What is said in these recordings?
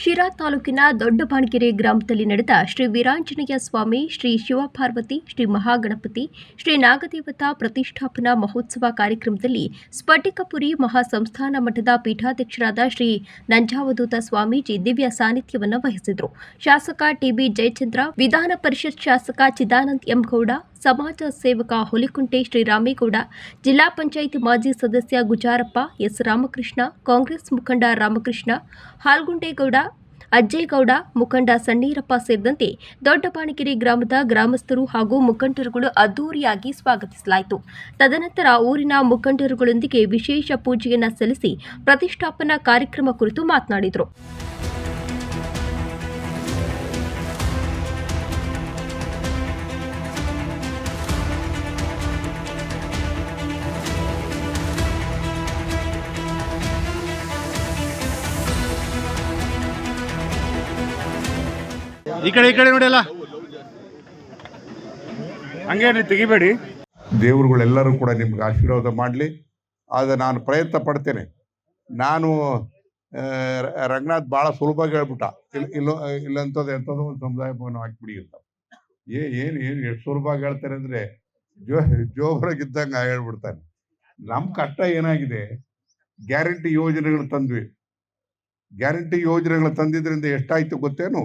ಶಿರಾ ತಾಲೂಕಿನ ದೊಡ್ಡಬಾಣಗೆರೆ ಗ್ರಾಮದಲ್ಲಿ ನಡೆದ ಶ್ರೀ ವೀರಾಂಜನೇಯ ಸ್ವಾಮಿ, ಶ್ರೀ ಶಿವಪಾರ್ವತಿ, ಶ್ರೀ ಮಹಾಗಣಪತಿ, ಶ್ರೀ ನಾಗದೇವತಾ ಪ್ರತಿಷ್ಠಾಪನಾ ಮಹೋತ್ಸವ ಕಾರ್ಯಕ್ರಮದಲ್ಲಿ ಸ್ಫಟಿಕಪುರಿ ಮಹಾಸಂಸ್ಥಾನ ಮಠದ ಪೀಠಾಧ್ಯಕ್ಷರಾದ ಶ್ರೀ ನಂಜಾವಧೂತ ಸ್ವಾಮೀಜಿ ದಿವ್ಯ ಸಾನ್ನಿಧ್ಯವನ್ನು ವಹಿಸಿದರು. ಶಾಸಕ ಟಿಬಿ ಜಯಚಂದ್ರ, ವಿಧಾನ ಪರಿಷತ್ ಶಾಸಕ ಚಿದಾನಂದ ಎಂ ಗೌಡ, ಸಮಾಜ ಸೇವಕ ಹುಲಿಕುಂಟೆ ಶ್ರೀರಾಮೇಗೌಡ, ಜಿಲ್ಲಾ ಪಂಚಾಯಿತಿ ಮಾಜಿ ಸದಸ್ಯ ಗುಜಾರಪ್ಪ, ಎಸ್ ರಾಮಕೃಷ್ಣ, ಕಾಂಗ್ರೆಸ್ ಮುಖಂಡ ರಾಮಕೃಷ್ಣ, ಹಾಲ್ಗುಂಡೇಗೌಡ, ಅಜ್ಜೇಗೌಡ, ಮುಖಂಡ ಸಣ್ಣೀರಪ್ಪ ಸೇರಿದಂತೆ ದೊಡ್ಡಬಾಣಗೆರೆ ಗ್ರಾಮದ ಗ್ರಾಮಸ್ಥರು ಹಾಗೂ ಮುಖಂಡರುಗಳು ಅದ್ದೂರಿಯಾಗಿ ಸ್ವಾಗತಿಸಲಾಯಿತು. ತದನಂತರ ಊರಿನ ಮುಖಂಡರುಗಳೊಂದಿಗೆ ವಿಶೇಷ ಪೂಜೆಯನ್ನು ಸಲ್ಲಿಸಿ ಪ್ರತಿಷ್ಠಾಪನಾ ಕಾರ್ಯಕ್ರಮ ಕುರಿತು ಮಾತನಾಡಿದರು. ಈ ಕಡೆ ನೋಡಿ ಅಲ್ಲ, ಹಂಗೇನು ತೆಗಿಬೇಡಿ. ದೇವರುಗಳೆಲ್ಲರೂ ಕೂಡ ನಿಮ್ಗೆ ಆಶೀರ್ವಾದ ಮಾಡಲಿ. ಆದರೆ ನಾನು ಪ್ರಯತ್ನ ಪಡ್ತೇನೆ. ನಾನು ರಂಗನಾಥ್ ಭಾಳ ಸುಲಭವಾಗಿ ಹೇಳ್ಬಿಟ್ಟ, ಇಲ್ಲಂಥದ್ದು ಎಂಥದ್ದು ಒಂದು ಸಮುದಾಯ ಭವನ ಹಾಕಿಬಿಡಿ ಅಂತ. ಏನು ಎಷ್ಟು ಸುಲಭವಾಗಿ ಹೇಳ್ತಾರೆ ಅಂದರೆ ಜೋರಾಗಿದ್ದಂಗೆ ಹೇಳ್ಬಿಡ್ತಾನೆ. ನಮ್ಮ ಕಷ್ಟ ಏನಾಗಿದೆ, ಗ್ಯಾರಂಟಿ ಯೋಜನೆಗಳು ತಂದ್ವಿ. ಗ್ಯಾರಂಟಿ ಯೋಜನೆಗಳು ತಂದಿದ್ರಿಂದ ಎಷ್ಟಾಯ್ತು ಗೊತ್ತೇನು?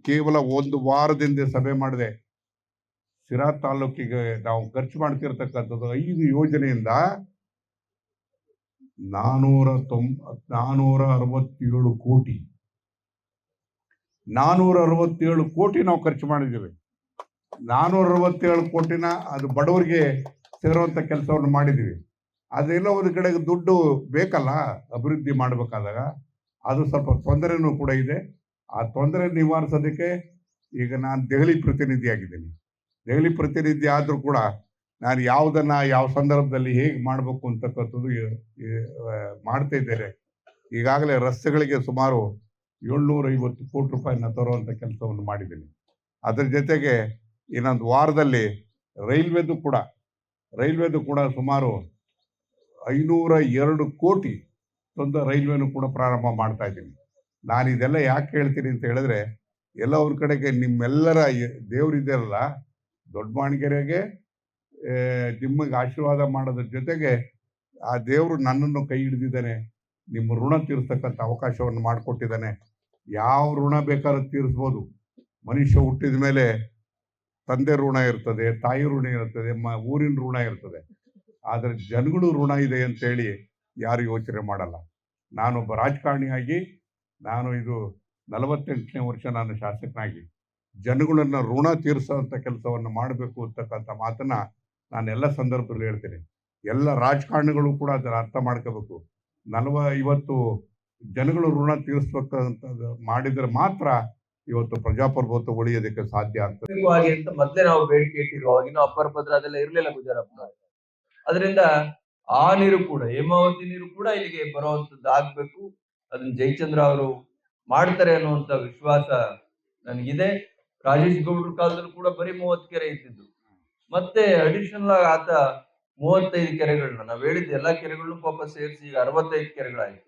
ಕೇವಲ ಒಂದು ವಾರದಿಂದ ಸಭೆ ಮಾಡಿದೆ. ಸಿರಾ ತಾಲೂಕಿಗೆ ನಾವು ಖರ್ಚು ಮಾಡ್ತಿರ್ತಕ್ಕಂಥದ್ದು 5 ಯೋಜನೆಯಿಂದ 467 ಕೋಟಿ 467 ಕೋಟಿ ನಾವು ಖರ್ಚು ಮಾಡಿದ್ದೀವಿ. 467 ಕೋಟಿನ ಅದು ಬಡವರಿಗೆ ಸೇರುವಂಥ ಕೆಲಸವನ್ನು ಮಾಡಿದ್ದೀವಿ. ಅದೆಲ್ಲ ಒಂದು ಕಡೆಗೆ ದುಡ್ಡು ಬೇಕಲ್ಲ ಅಭಿವೃದ್ಧಿ ಮಾಡಬೇಕಾದಾಗ, ಅದು ಸ್ವಲ್ಪ ತೊಂದರೆನೂ ಕೂಡ ಇದೆ. ಆ ತೊಂದರೆ ನಿವಾರಿಸೋದಕ್ಕೆ ಈಗ ನಾನು ದೆಹಲಿ ಪ್ರತಿನಿಧಿ ಆಗಿದ್ದೀನಿ. ದೆಹಲಿ ಪ್ರತಿನಿಧಿ ಆದರೂ ಕೂಡ ನಾನು ಯಾವ ಸಂದರ್ಭದಲ್ಲಿ ಹೇಗೆ ಮಾಡಬೇಕು ಅಂತಕ್ಕಂಥದ್ದು ಮಾಡ್ತಾ ಇದ್ದೇನೆ. ಈಗಾಗಲೇ ರಸ್ತೆಗಳಿಗೆ ಸುಮಾರು 750 ಕೋಟಿ ರೂಪಾಯಿನ ತರುವಂಥ ಕೆಲಸವನ್ನು ಮಾಡಿದ್ದೀನಿ. ಅದರ ಜೊತೆಗೆ ಇನ್ನೊಂದು ವಾರದಲ್ಲಿ ರೈಲ್ವೆದು ಕೂಡ ಸುಮಾರು 502 ಕೋಟಿ ತಂದ ರೈಲ್ವೆನೂ ಕೂಡ ಪ್ರಾರಂಭ ಮಾಡ್ತಾ ಇದ್ದೀನಿ. ನಾನು ಇದೆಲ್ಲ ಯಾಕೆ ಹೇಳ್ತೀನಿ ಅಂತ ಹೇಳಿದ್ರೆ, ಎಲ್ಲ ಒಂದು ಕಡೆಗೆ ನಿಮ್ಮೆಲ್ಲರ ದೇವರಿದ್ದಾರಲ್ಲ, ದೊಡ್ಡಬಾಣಗೆರೆಗೆ ನಿಮಗೆ ಆಶೀರ್ವಾದ ಮಾಡೋದ್ರ ಜೊತೆಗೆ ಆ ದೇವರು ನನ್ನನ್ನು ಕೈ ಹಿಡಿದಿದ್ದಾನೆ. ನಿಮ್ಮ ಋಣ ತೀರಿಸ್ತಕ್ಕಂಥ ಅವಕಾಶವನ್ನು ಮಾಡಿಕೊಟ್ಟಿದ್ದಾನೆ. ಯಾವ ಋಣ ಬೇಕಾದ್ರೂ ತೀರಿಸ್ಬೋದು. ಮನುಷ್ಯ ಹುಟ್ಟಿದ ಮೇಲೆ ತಂದೆ ಋಣ ಇರ್ತದೆ, ತಾಯಿ ಋಣ ಇರ್ತದೆ, ಊರಿನ ಋಣ ಇರ್ತದೆ. ಆದರೆ ಜನಗಳು ಋಣ ಇದೆ ಅಂತೇಳಿ ಯಾರು ಯೋಚನೆ ಮಾಡಲ್ಲ. ನಾನೊಬ್ಬ ರಾಜಕಾರಣಿಯಾಗಿ ನಾನು ಇದು 48ನೇ ವರ್ಷ ನಾನು ಶಾಸಕನಾಗಿ ಜನಗಳನ್ನು ಋಣ ತೀರಿಸೋಂಥ ಕೆಲಸವನ್ನು ಮಾಡಬೇಕು ಅಂತಕ್ಕಂಥ ಮಾತನ್ನು ನಾನು ಎಲ್ಲ ಸಂದರ್ಭದಲ್ಲಿ ಹೇಳ್ತೀನಿ. ಎಲ್ಲ ರಾಜಕಾರಣಿಗಳು ಕೂಡ ಅದನ್ನು ಅರ್ಥ ಮಾಡ್ಕೋಬೇಕು. ಇವತ್ತು ಜನಗಳು ಋಣ ತೀರಿಸ್ಬೇಕಂತ ಮಾಡಿದರೆ ಮಾತ್ರ ಇವತ್ತು ಪ್ರಜಾಪ್ರಭುತ್ವ ಉಳಿಯೋದಕ್ಕೆ ಸಾಧ್ಯ ಆಗ್ತದೆ. ಮೊದಲೇ ನಾವು ಬೇಡಿಕೆ ಇಟ್ಟಿರುವಾಗ ಇನ್ನು ಅಪ್ಪರ ಪತ್ರ ಅದೆಲ್ಲ ಇರಲಿಲ್ಲ ಗುಜರಾಪ್ನ. ಅದರಿಂದ ಆ ನೀರು ಕೂಡ, ಹೇಮಾವತಿ ನೀರು ಕೂಡ ಇಲ್ಲಿಗೆ ಬರುವಂತದ್ದು ಆಗ್ಬೇಕು. ಅದನ್ನ ಜಯಚಂದ್ರ ಅವರು ಮಾಡ್ತಾರೆ ಅನ್ನುವಂತ ವಿಶ್ವಾಸ ನನಗಿದೆ. ರಾಜೇಶ್ ಗೌಡ್ರ ಕಾಲದಲ್ಲೂ ಕೂಡ ಬರೀ 30 ಕೆರೆ ಇತ್ತಿದ್ದು. ಮತ್ತೆ ಅಡಿಷನಲ್ ಆಗಿ ಆತ 35 ಕೆರೆಗಳನ್ನ, ನಾವ್ ಹೇಳಿದ ಎಲ್ಲಾ ಕೆರೆಗಳನ್ನು ಪಾಪ ಸೇರಿಸಿ ಈಗ 65 ಕೆರೆಗಳಾಯ್ತು.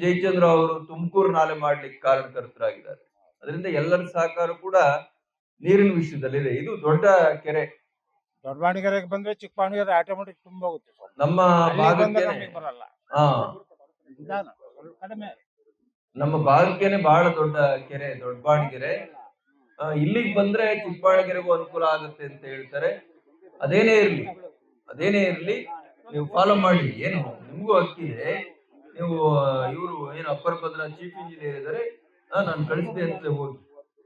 ಜಯಚಂದ್ರ ಅವರು ತುಮಕೂರು ನಾಲೆ ಮಾಡ್ಲಿಕ್ಕೆ ಕಾರಣಕರ್ತರಾಗಿದ್ದಾರೆ. ಅದರಿಂದ ಎಲ್ಲರ ಸಹಕಾರ ಕೂಡ ನೀರಿನ ವಿಷಯದಲ್ಲಿ ಇದೆ. ಇದು ದೊಡ್ಡ ಕೆರೆ. ದೊಡ್ಡಬಾಣಗೆರೆಗೆ ಬಂದ್ರೆ ಚಿಕ್ಕಬಾಣಗೆರೆ ಆಟೋಮೆಟಿಕ್ ತುಂಬ ಹೋಗುತ್ತೆ. ನಮ್ಮ ಭಾಗಕ್ಕೆ ನಮ್ಮ ಭಾಗಕ್ಕೇನೆ ಬಹಳ ದೊಡ್ಡ ಕೆರೆ ದೊಡ್ಡಬಾಣಗೆರೆ. ಇಲ್ಲಿಗೆ ಬಂದ್ರೆ ಚಿಕ್ಕಬಾಣಗೆರೆಗೂ ಅನುಕೂಲ ಆಗುತ್ತೆ ಅಂತ ಹೇಳ್ತಾರೆ. ಅದೇನೇ ಇರ್ಲಿ ನೀವು ಫಾಲೋ ಮಾಡಿ. ಏನು ನಿಮ್ಗೂ ಹಕ್ಕಿದೆ. ನೀವು ಇವರು ಏನು ಅಪ್ಪರ ಭದ್ರ ಚೀಫ್ ಇಂಜಿನಿಯರ್ ಇದ್ದಾರೆ, ನಾನು ಕಳಿಸಿದೆ ಅಂತ ಹೋಗಿ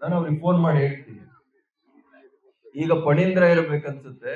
ನಾನು ಅವ್ರಿಗೆ ಫೋನ್ ಮಾಡಿ ಹೇಳ್ತೀನಿ. ಈಗ ಪಣೀಂದ್ರ ಇರಬೇಕನ್ಸುತ್ತೆ.